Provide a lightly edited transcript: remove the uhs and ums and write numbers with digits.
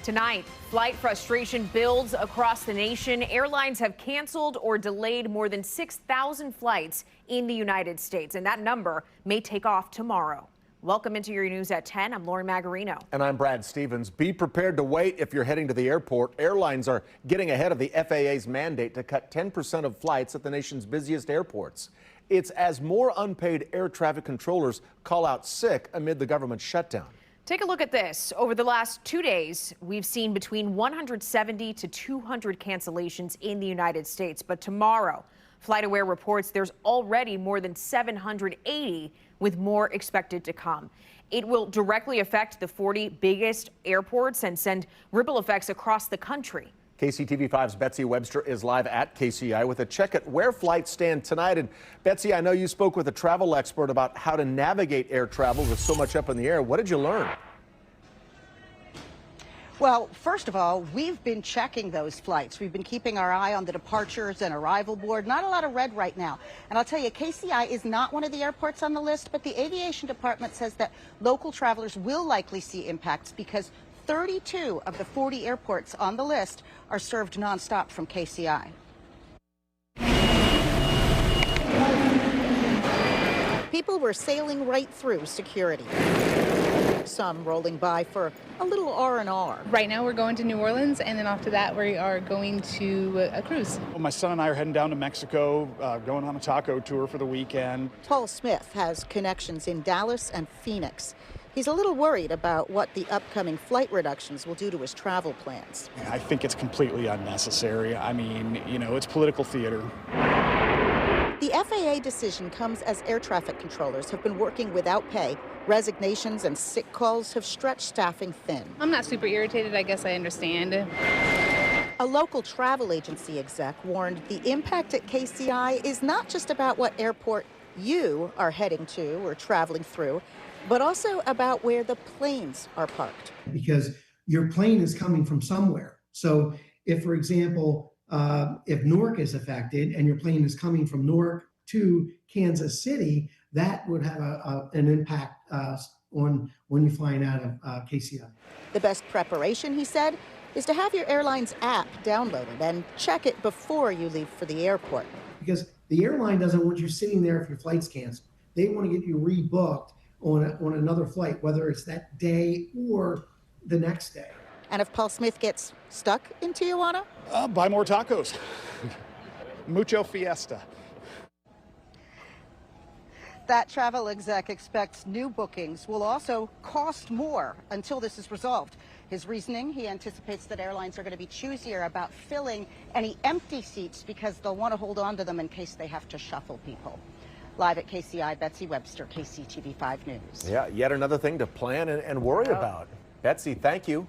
Tonight, flight frustration builds across the nation. Airlines have canceled or delayed more than 6,000 flights in the United States, and that number may take off tomorrow. Welcome into your news at 10. I'm Lauren Magarino. And I'm Brad Stevens. Be prepared to wait if you're heading to the airport. Airlines are getting ahead of the FAA's mandate to cut 10% of flights at the nation's busiest airports. It's as more unpaid air traffic controllers call out sick amid the government shutdown. Take a look at this. Over the last 2 days, we've seen between 170 to 200 cancellations in the United States. But tomorrow, FlightAware reports there's already more than 780, with more expected to come. It will directly affect the 40 biggest airports and send ripple effects across the country. KCTV5's Betsy Webster is live at KCI with a check at where flights stand tonight. And Betsy, I know you spoke with a travel expert about how to navigate air travel with so much up in the air. What did you learn? Well, first of all, we've been checking those flights. We've been keeping our eye on the departures and arrival board. Not a lot of red right now. And I'll tell you, KCI is not one of the airports on the list, but the aviation department says that local travelers will likely see impacts because 32 of the 40 airports on the list are served nonstop from KCI. People were sailing right through security. Some rolling by for a little R&R. Right now we're going to New Orleans, and then after that we are going to a cruise. Well, my son and I are heading down to Mexico, going on a taco tour for the weekend. Paul Smith has connections in Dallas and Phoenix. He's a little worried about what the upcoming flight reductions will do to his travel plans. I think it's completely unnecessary. I mean, you know, it's political theater. The FAA decision comes as air traffic controllers have been working without pay. Resignations and sick calls have stretched staffing thin. I'm not super irritated, I guess I understand. A local travel agency exec warned the impact at KCI is not just about what airport you are heading to or traveling through, but also about where the planes are parked. Because your plane is coming from somewhere. So if, for example, if Newark is affected and your plane is coming from Newark to Kansas City, that would have an impact on when you're flying out of KCI. The best preparation, he said, is to have your airline's app downloaded and check it before you leave for the airport. Because the airline doesn't want you sitting there if your flight's canceled. They want to get you rebooked on another flight, whether it's that day or the next day. And if Paul Smith gets stuck in Tijuana? Buy more tacos. Mucho fiesta. That travel exec expects new bookings will also cost more until this is resolved. His reasoning, he anticipates that airlines are going to be choosier about filling any empty seats because they'll want to hold on to them in case they have to shuffle people. Live at KCI, Betsy Webster, KCTV5 News. Yeah, yet another thing to plan and worry about. Betsy, thank you.